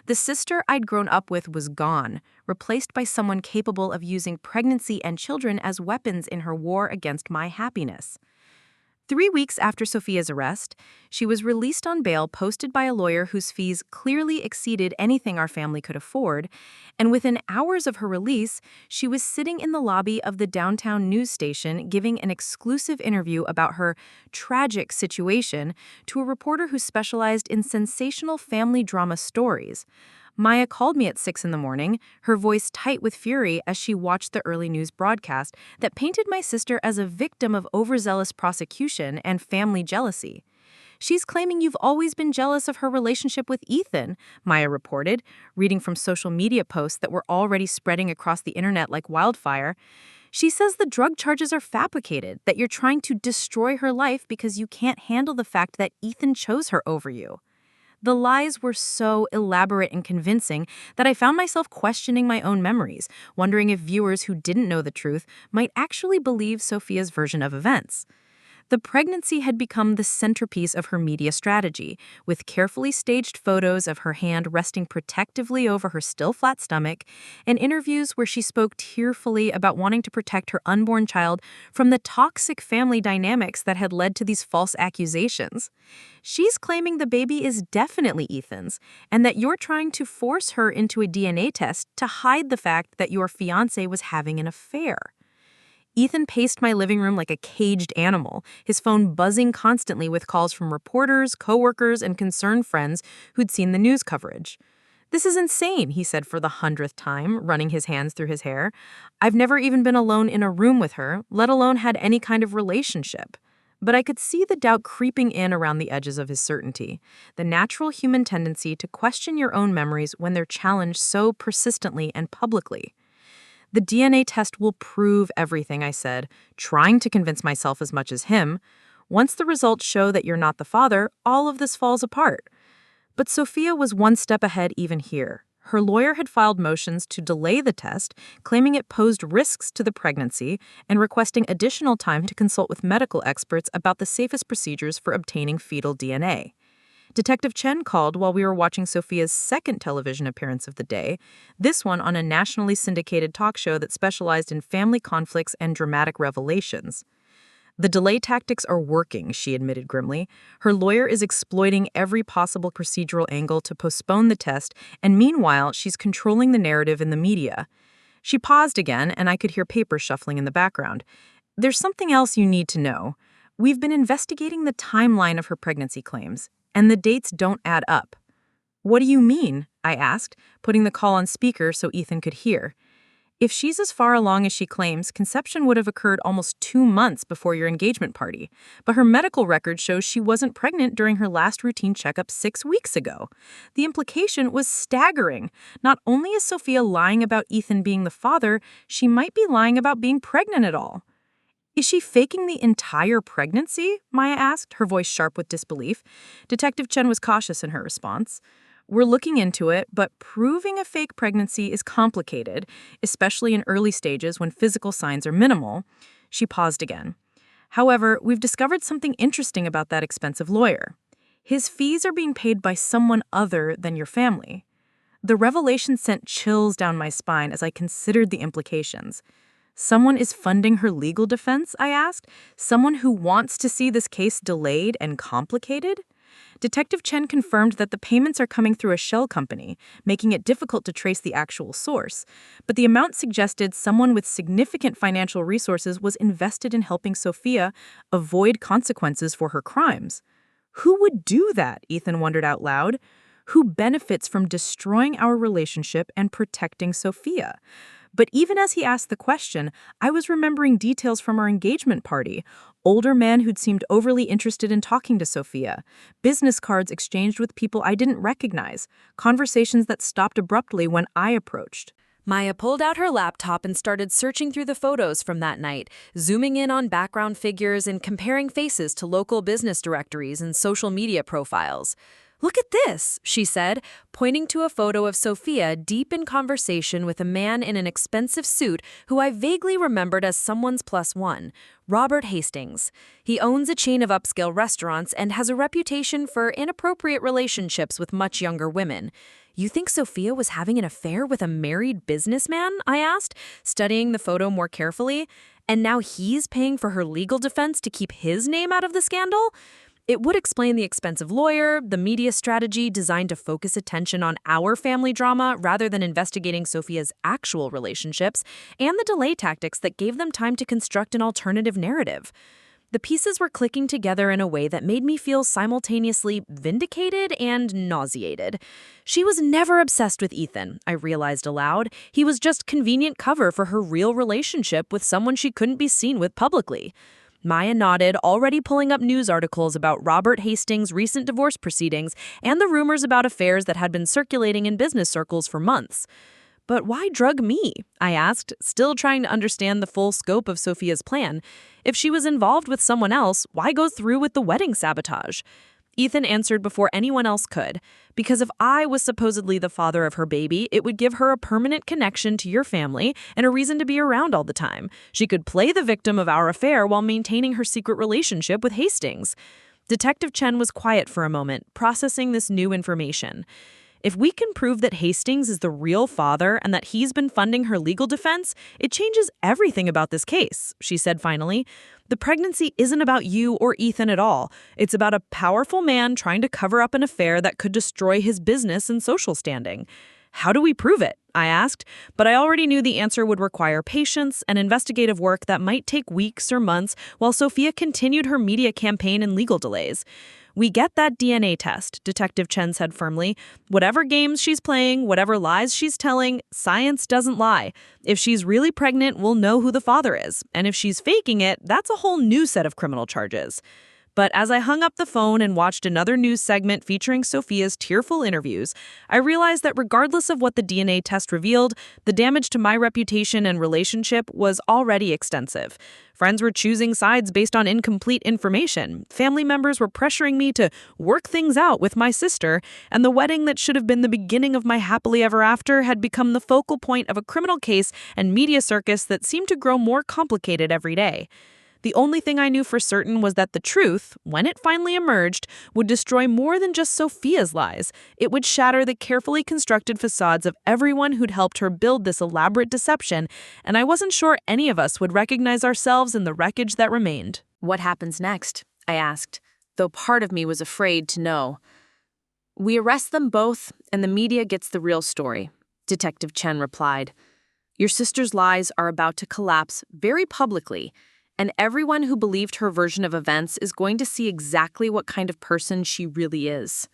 The sister I'd grown up with was gone, replaced by someone capable of using pregnancy and children as weapons in her war against my happiness. 3 weeks after Sophia's arrest, she was released on bail posted by a lawyer whose fees clearly exceeded anything our family could afford, and within hours of her release, she was sitting in the lobby of the downtown news station giving an exclusive interview about her tragic situation to a reporter who specialized in sensational family drama stories. Maya called me at 6 in the morning, her voice tight with fury as she watched the early news broadcast that painted my sister as a victim of overzealous prosecution and family jealousy. She's claiming you've always been jealous of her relationship with Ethan, Maya reported, reading from social media posts that were already spreading across the internet like wildfire. She says the drug charges are fabricated, that you're trying to destroy her life because you can't handle the fact that Ethan chose her over you. The lies were so elaborate and convincing that I found myself questioning my own memories, wondering if viewers who didn't know the truth might actually believe Sophia's version of events. The pregnancy had become the centerpiece of her media strategy, with carefully staged photos of her hand resting protectively over her still flat stomach, and interviews where she spoke tearfully about wanting to protect her unborn child from the toxic family dynamics that had led to these false accusations. She's claiming the baby is definitely Ethan's, and that you're trying to force her into a DNA test to hide the fact that your fiancé was having an affair. Ethan paced my living room like a caged animal, his phone buzzing constantly with calls from reporters, coworkers, and concerned friends who'd seen the news coverage. "This is insane," he said for the 100th time, running his hands through his hair. "I've never even been alone in a room with her, let alone had any kind of relationship." But I could see the doubt creeping in around the edges of his certainty, the natural human tendency to question your own memories when they're challenged so persistently and publicly. "The DNA test will prove everything," I said, trying to convince myself as much as him. "Once the results show that you're not the father, all of this falls apart." But Sophia was one step ahead even here. Her lawyer had filed motions to delay the test, claiming it posed risks to the pregnancy and requesting additional time to consult with medical experts about the safest procedures for obtaining fetal DNA. Detective Chen called while we were watching Sophia's second television appearance of the day, this one on a nationally syndicated talk show that specialized in family conflicts and dramatic revelations. The delay tactics are working, she admitted grimly. Her lawyer is exploiting every possible procedural angle to postpone the test, and meanwhile, she's controlling the narrative in the media. She paused again, and I could hear papers shuffling in the background. There's something else you need to know. We've been investigating the timeline of her pregnancy claims, and the dates don't add up. What do you mean? I asked, putting the call on speaker so Ethan could hear. If she's as far along as she claims, conception would have occurred almost 2 months before your engagement party. But her medical record shows she wasn't pregnant during her last routine checkup 6 weeks ago. The implication was staggering. Not only is Sophia lying about Ethan being the father, she might be lying about being pregnant at all. Is she faking the entire pregnancy? Maya asked, her voice sharp with disbelief. Detective Chen was cautious in her response. We're looking into it, but proving a fake pregnancy is complicated, especially in early stages when physical signs are minimal. She paused again. However, we've discovered something interesting about that expensive lawyer. His fees are being paid by someone other than your family. The revelation sent chills down my spine as I considered the implications. Someone is funding her legal defense, I asked? Someone who wants to see this case delayed and complicated? Detective Chen confirmed that the payments are coming through a shell company, making it difficult to trace the actual source. But the amount suggested someone with significant financial resources was invested in helping Sophia avoid consequences for her crimes. Who would do that? Ethan wondered out loud. Who benefits from destroying our relationship and protecting Sophia? But even as he asked the question, I was remembering details from our engagement party. Older man who'd seemed overly interested in talking to Sophia. Business cards exchanged with people I didn't recognize. Conversations that stopped abruptly when I approached. Maya pulled out her laptop and started searching through the photos from that night, zooming in on background figures and comparing faces to local business directories and social media profiles. "Look at this," she said, pointing to a photo of Sophia deep in conversation with a man in an expensive suit who I vaguely remembered as someone's plus one, Robert Hastings. He owns a chain of upscale restaurants and has a reputation for inappropriate relationships with much younger women. "You think Sophia was having an affair with a married businessman?" I asked, studying the photo more carefully. "And now he's paying for her legal defense to keep his name out of the scandal?" It would explain the expensive lawyer, the media strategy designed to focus attention on our family drama rather than investigating Sophia's actual relationships, and the delay tactics that gave them time to construct an alternative narrative. The pieces were clicking together in a way that made me feel simultaneously vindicated and nauseated. She was never obsessed with Ethan, I realized aloud. He was just convenient cover for her real relationship with someone she couldn't be seen with publicly. Maya nodded, already pulling up news articles about Robert Hastings' recent divorce proceedings and the rumors about affairs that had been circulating in business circles for months. "But why drug me?" I asked, still trying to understand the full scope of Sophia's plan. If she was involved with someone else, why go through with the wedding sabotage? Ethan answered before anyone else could. "Because if I was supposedly the father of her baby, it would give her a permanent connection to your family and a reason to be around all the time. She could play the victim of our affair while maintaining her secret relationship with Hastings." Detective Chen was quiet for a moment, processing this new information. "If we can prove that Hastings is the real father and that he's been funding her legal defense, it changes everything about this case," she said finally. "The pregnancy isn't about you or Ethan at all. It's about a powerful man trying to cover up an affair that could destroy his business and social standing." "How do we prove it?" I asked, but I already knew the answer would require patience and investigative work that might take weeks or months while Sophia continued her media campaign and legal delays. "We get that DNA test," Detective Chen said firmly. "Whatever games she's playing, whatever lies she's telling, science doesn't lie. If she's really pregnant, we'll know who the father is. And if she's faking it, that's a whole new set of criminal charges." But as I hung up the phone and watched another news segment featuring Sophia's tearful interviews, I realized that regardless of what the DNA test revealed, the damage to my reputation and relationship was already extensive. Friends were choosing sides based on incomplete information. Family members were pressuring me to work things out with my sister, and the wedding that should have been the beginning of my happily ever after had become the focal point of a criminal case and media circus that seemed to grow more complicated every day. The only thing I knew for certain was that the truth, when it finally emerged, would destroy more than just Sophia's lies. It would shatter the carefully constructed facades of everyone who'd helped her build this elaborate deception, and I wasn't sure any of us would recognize ourselves in the wreckage that remained. What happens next? I asked, though part of me was afraid to know. We arrest them both, and the media gets the real story, Detective Chen replied. Your sister's lies are about to collapse very publicly, and everyone who believed her version of events is going to see exactly what kind of person she really is.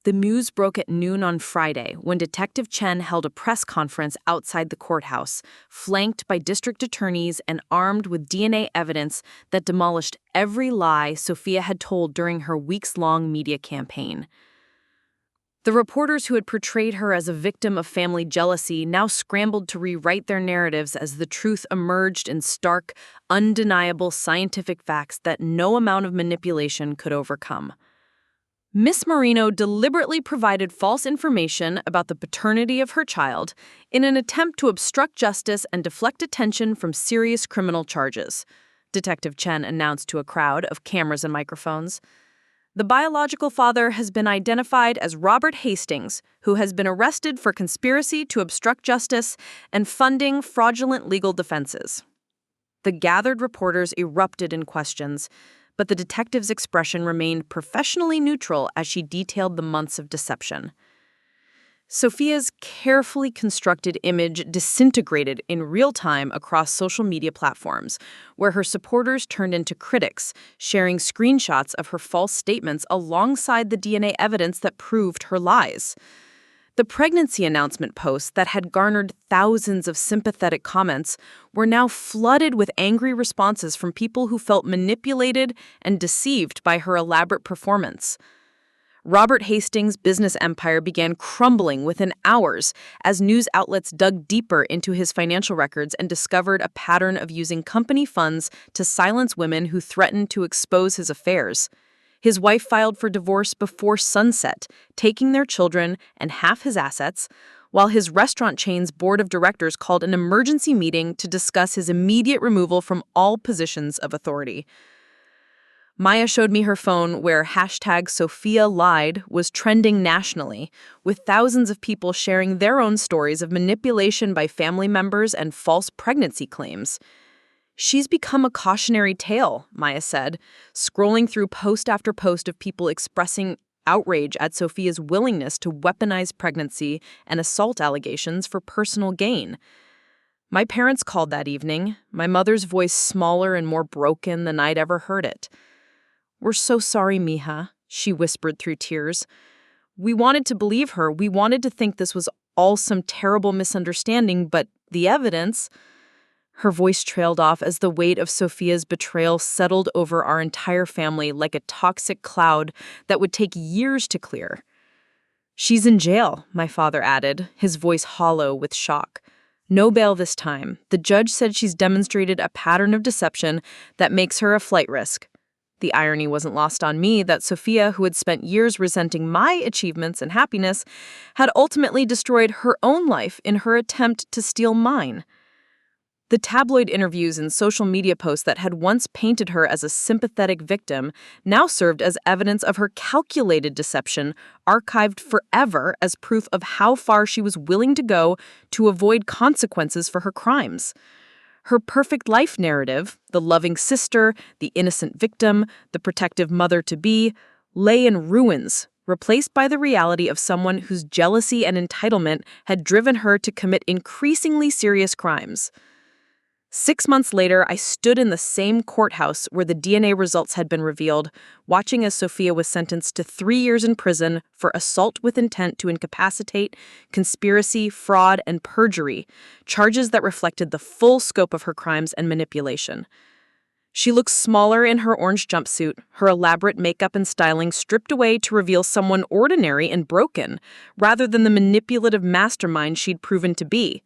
The news broke at noon on Friday when Detective Chen held a press conference outside the courthouse, flanked by district attorneys and armed with DNA evidence that demolished every lie Sophia had told during her weeks-long media campaign. The reporters who had portrayed her as a victim of family jealousy now scrambled to rewrite their narratives as the truth emerged in stark, undeniable scientific facts that no amount of manipulation could overcome. Miss Moreno deliberately provided false information about the paternity of her child in an attempt to obstruct justice and deflect attention from serious criminal charges, Detective Chen announced to a crowd of cameras and microphones. The biological father has been identified as Robert Hastings, who has been arrested for conspiracy to obstruct justice and funding fraudulent legal defenses. The gathered reporters erupted in questions, but the detective's expression remained professionally neutral as she detailed the months of deception. Sophia's carefully constructed image disintegrated in real time across social media platforms, where her supporters turned into critics, sharing screenshots of her false statements alongside the DNA evidence that proved her lies. The pregnancy announcement posts that had garnered thousands of sympathetic comments were now flooded with angry responses from people who felt manipulated and deceived by her elaborate performance. Robert Hastings' business empire began crumbling within hours as news outlets dug deeper into his financial records and discovered a pattern of using company funds to silence women who threatened to expose his affairs. His wife filed for divorce before sunset, taking their children and half his assets, while his restaurant chain's board of directors called an emergency meeting to discuss his immediate removal from all positions of authority. Maya showed me her phone where #SophiaLied was trending nationally, with thousands of people sharing their own stories of manipulation by family members and false pregnancy claims. She's become a cautionary tale, Maya said, scrolling through post after post of people expressing outrage at Sophia's willingness to weaponize pregnancy and assault allegations for personal gain. My parents called that evening, my mother's voice smaller and more broken than I'd ever heard it. "We're so sorry, Mija," she whispered through tears. "We wanted to believe her. We wanted to think this was all some terrible misunderstanding, but the evidence—" Her voice trailed off as the weight of Sophia's betrayal settled over our entire family like a toxic cloud that would take years to clear. "She's in jail," my father added, his voice hollow with shock. "No bail this time. The judge said she's demonstrated a pattern of deception that makes her a flight risk." The irony wasn't lost on me that Sophia, who had spent years resenting my achievements and happiness, had ultimately destroyed her own life in her attempt to steal mine. The tabloid interviews and social media posts that had once painted her as a sympathetic victim now served as evidence of her calculated deception, archived forever as proof of how far she was willing to go to avoid consequences for her crimes. Her perfect life narrative, the loving sister, the innocent victim, the protective mother-to-be, lay in ruins, replaced by the reality of someone whose jealousy and entitlement had driven her to commit increasingly serious crimes. 6 months later, I stood in the same courthouse where the DNA results had been revealed, watching as Sophia was sentenced to 3 years in prison for assault with intent to incapacitate, conspiracy, fraud, and perjury, charges that reflected the full scope of her crimes and manipulation. She looked smaller in her orange jumpsuit, her elaborate makeup and styling stripped away to reveal someone ordinary and broken, rather than the manipulative mastermind she'd proven to be.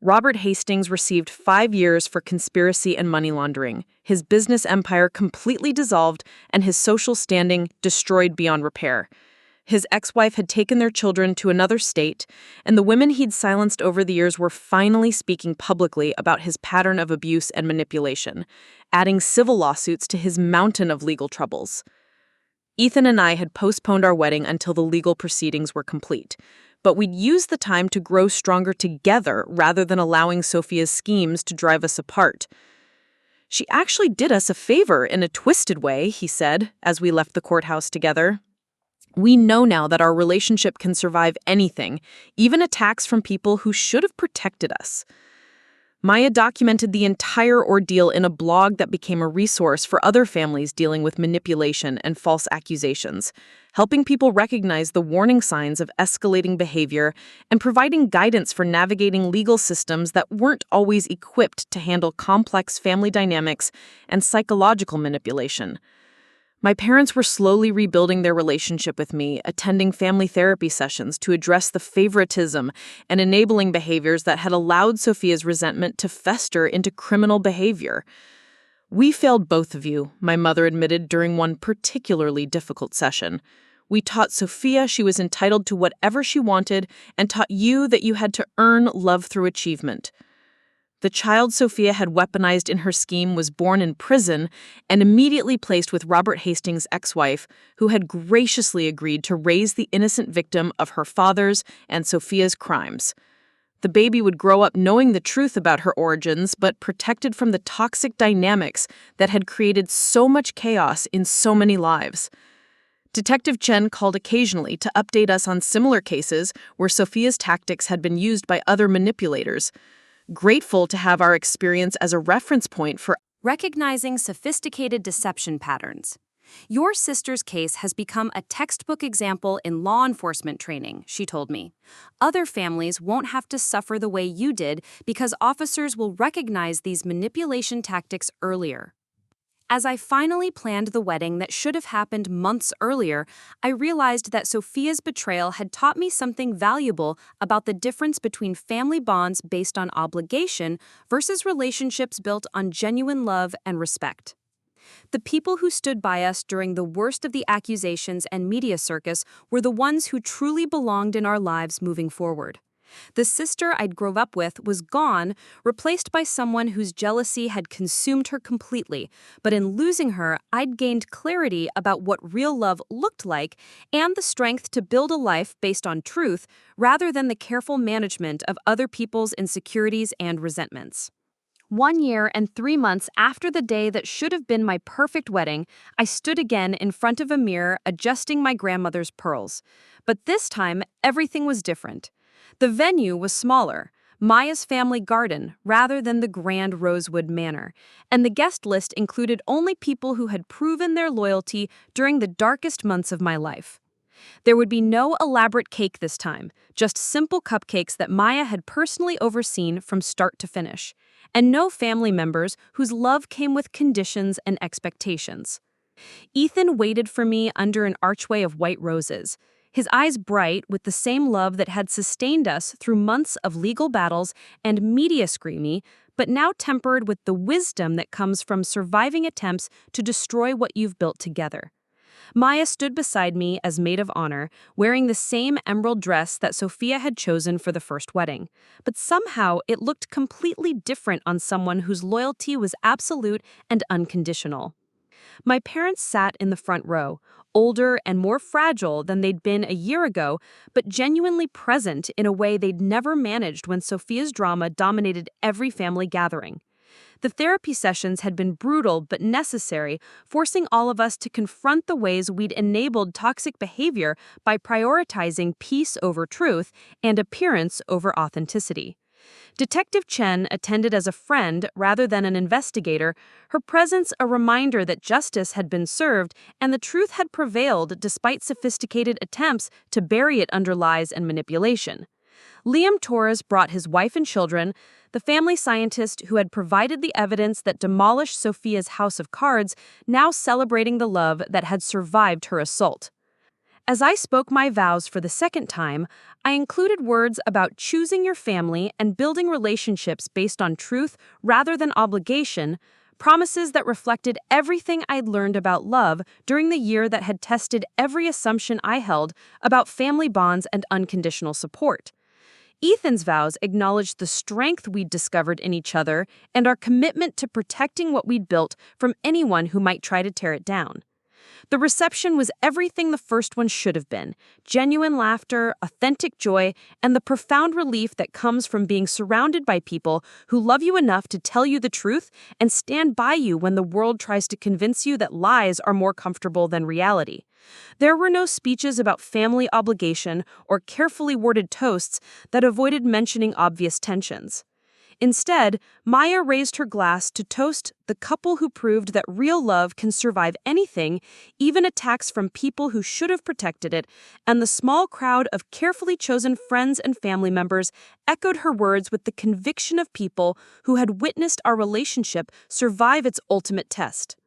Robert Hastings received 5 years for conspiracy and money laundering, his business empire completely dissolved, and his social standing destroyed beyond repair. His ex-wife had taken their children to another state, and the women he'd silenced over the years were finally speaking publicly about his pattern of abuse and manipulation, adding civil lawsuits to his mountain of legal troubles. Ethan and I had postponed our wedding until the legal proceedings were complete, but we'd used the time to grow stronger together rather than allowing Sophia's schemes to drive us apart. She actually did us a favor in a twisted way, he said, as we left the courthouse together. We know now that our relationship can survive anything, even attacks from people who should have protected us. Maya documented the entire ordeal in a blog that became a resource for other families dealing with manipulation and false accusations, helping people recognize the warning signs of escalating behavior and providing guidance for navigating legal systems that weren't always equipped to handle complex family dynamics and psychological manipulation. My parents were slowly rebuilding their relationship with me, attending family therapy sessions to address the favoritism and enabling behaviors that had allowed Sophia's resentment to fester into criminal behavior. We failed both of you, my mother admitted during one particularly difficult session. We taught Sophia she was entitled to whatever she wanted and taught you that you had to earn love through achievement. The child Sophia had weaponized in her scheme was born in prison and immediately placed with Robert Hastings' ex-wife, who had graciously agreed to raise the innocent victim of her father's and Sophia's crimes. The baby would grow up knowing the truth about her origins, but protected from the toxic dynamics that had created so much chaos in so many lives. Detective Chen called occasionally to update us on similar cases where Sophia's tactics had been used by other manipulators. Grateful to have our experience as a reference point for recognizing sophisticated deception patterns. Your sister's case has become a textbook example in law enforcement training, she told me. Other families won't have to suffer the way you did because officers will recognize these manipulation tactics earlier. As I finally planned the wedding that should have happened months earlier, I realized that Sophia's betrayal had taught me something valuable about the difference between family bonds based on obligation versus relationships built on genuine love and respect. The people who stood by us during the worst of the accusations and media circus were the ones who truly belonged in our lives moving forward. The sister I'd grown up with was gone, replaced by someone whose jealousy had consumed her completely, but in losing her, I'd gained clarity about what real love looked like and the strength to build a life based on truth rather than the careful management of other people's insecurities and resentments. 1 year and 3 months after the day that should have been my perfect wedding, I stood again in front of a mirror adjusting my grandmother's pearls. But this time, everything was different. The venue was smaller, Maya's family garden rather than the grand Rosewood Manor, and the guest list included only people who had proven their loyalty during the darkest months of my life. There would be no elaborate cake this time, just simple cupcakes that Maya had personally overseen from start to finish, and no family members whose love came with conditions and expectations. Ethan waited for me under an archway of white roses, his eyes bright with the same love that had sustained us through months of legal battles and media screamy, but now tempered with the wisdom that comes from surviving attempts to destroy what you've built together. Maya stood beside me as maid of honor, wearing the same emerald dress that Sophia had chosen for the first wedding. But somehow it looked completely different on someone whose loyalty was absolute and unconditional. My parents sat in the front row, older and more fragile than they'd been a year ago, but genuinely present in a way they'd never managed when Sophia's drama dominated every family gathering. The therapy sessions had been brutal but necessary, forcing all of us to confront the ways we'd enabled toxic behavior by prioritizing peace over truth and appearance over authenticity. Detective Chen attended as a friend rather than an investigator, her presence a reminder that justice had been served and the truth had prevailed despite sophisticated attempts to bury it under lies and manipulation. Liam Torres brought his wife and children, the family scientist who had provided the evidence that demolished Sophia's house of cards, now celebrating the love that had survived her assault. As I spoke my vows for the second time, I included words about choosing your family and building relationships based on truth rather than obligation, promises that reflected everything I'd learned about love during the year that had tested every assumption I held about family bonds and unconditional support. Ethan's vows acknowledged the strength we'd discovered in each other and our commitment to protecting what we'd built from anyone who might try to tear it down. The reception was everything the first one should have been: genuine laughter, authentic joy, and the profound relief that comes from being surrounded by people who love you enough to tell you the truth and stand by you when the world tries to convince you that lies are more comfortable than reality. There were no speeches about family obligation or carefully worded toasts that avoided mentioning obvious tensions. Instead, Maya raised her glass to toast the couple who proved that real love can survive anything, even attacks from people who should have protected it, and the small crowd of carefully chosen friends and family members echoed her words with the conviction of people who had witnessed our relationship survive its ultimate test.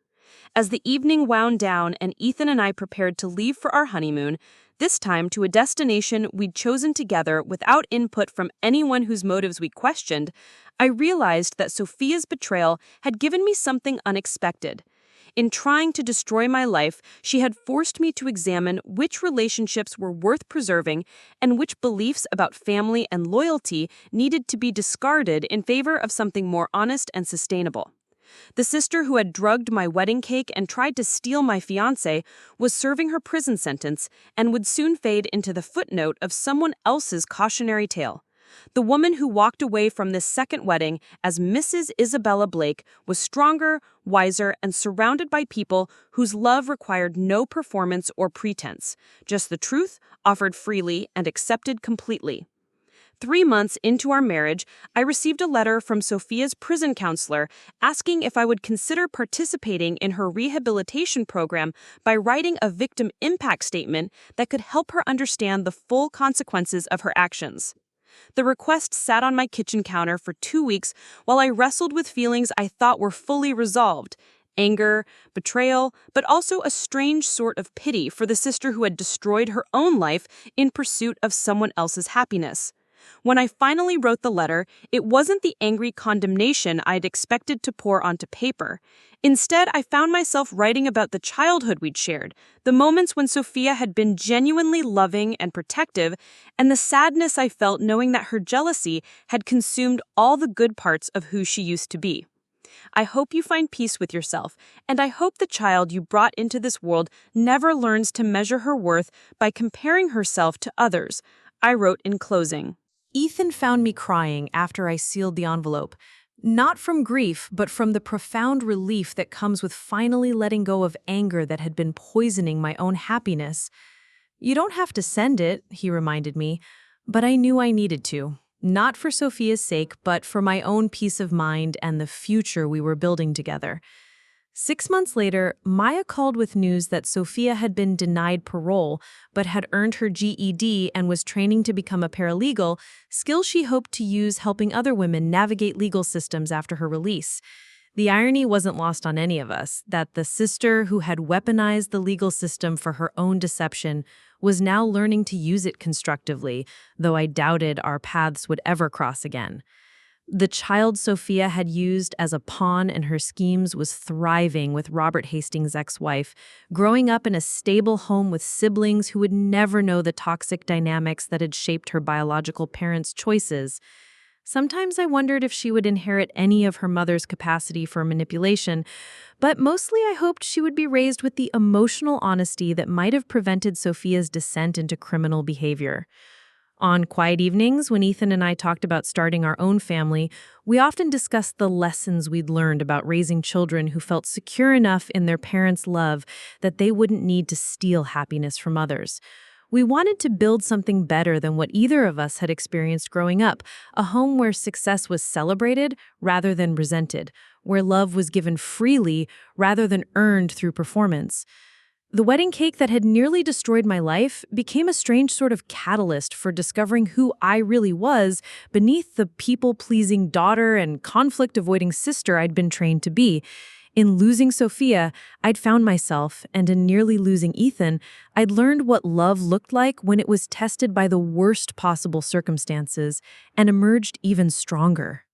As the evening wound down and Ethan and I prepared to leave for our honeymoon, this time to a destination we'd chosen together without input from anyone whose motives we questioned, I realized that Sophia's betrayal had given me something unexpected. In trying to destroy my life, she had forced me to examine which relationships were worth preserving and which beliefs about family and loyalty needed to be discarded in favor of something more honest and sustainable. The sister who had drugged my wedding cake and tried to steal my fiancé was serving her prison sentence and would soon fade into the footnote of someone else's cautionary tale. The woman who walked away from this second wedding as Mrs. Isabella Blake was stronger, wiser, and surrounded by people whose love required no performance or pretense, just the truth offered freely and accepted completely. 3 months into our marriage, I received a letter from Sophia's prison counselor asking if I would consider participating in her rehabilitation program by writing a victim impact statement that could help her understand the full consequences of her actions. The request sat on my kitchen counter for 2 weeks while I wrestled with feelings I thought were fully resolved: anger, betrayal, but also a strange sort of pity for the sister who had destroyed her own life in pursuit of someone else's happiness. When I finally wrote the letter, it wasn't the angry condemnation I'd expected to pour onto paper. Instead, I found myself writing about the childhood we'd shared, the moments when Sophia had been genuinely loving and protective, and the sadness I felt knowing that her jealousy had consumed all the good parts of who she used to be. I hope you find peace with yourself, and I hope the child you brought into this world never learns to measure her worth by comparing herself to others, I wrote in closing. Ethan found me crying after I sealed the envelope, not from grief, but from the profound relief that comes with finally letting go of anger that had been poisoning my own happiness. "You don't have to send it," he reminded me, but I knew I needed to, not for Sophia's sake, but for my own peace of mind and the future we were building together. 6 months later, Maya called with news that Sophia had been denied parole, but had earned her GED and was training to become a paralegal, skills she hoped to use helping other women navigate legal systems after her release. The irony wasn't lost on any of us, that the sister who had weaponized the legal system for her own deception was now learning to use it constructively, though I doubted our paths would ever cross again. The child Sophia had used as a pawn in her schemes was thriving with Robert Hastings' ex-wife, growing up in a stable home with siblings who would never know the toxic dynamics that had shaped her biological parents' choices. Sometimes I wondered if she would inherit any of her mother's capacity for manipulation, but mostly I hoped she would be raised with the emotional honesty that might have prevented Sophia's descent into criminal behavior. On quiet evenings, when Ethan and I talked about starting our own family, we often discussed the lessons we'd learned about raising children who felt secure enough in their parents' love that they wouldn't need to steal happiness from others. We wanted to build something better than what either of us had experienced growing up, a home where success was celebrated rather than resented, where love was given freely rather than earned through performance. The wedding cake that had nearly destroyed my life became a strange sort of catalyst for discovering who I really was beneath the people-pleasing daughter and conflict-avoiding sister I'd been trained to be. In losing Sophia, I'd found myself, and in nearly losing Ethan, I'd learned what love looked like when it was tested by the worst possible circumstances and emerged even stronger.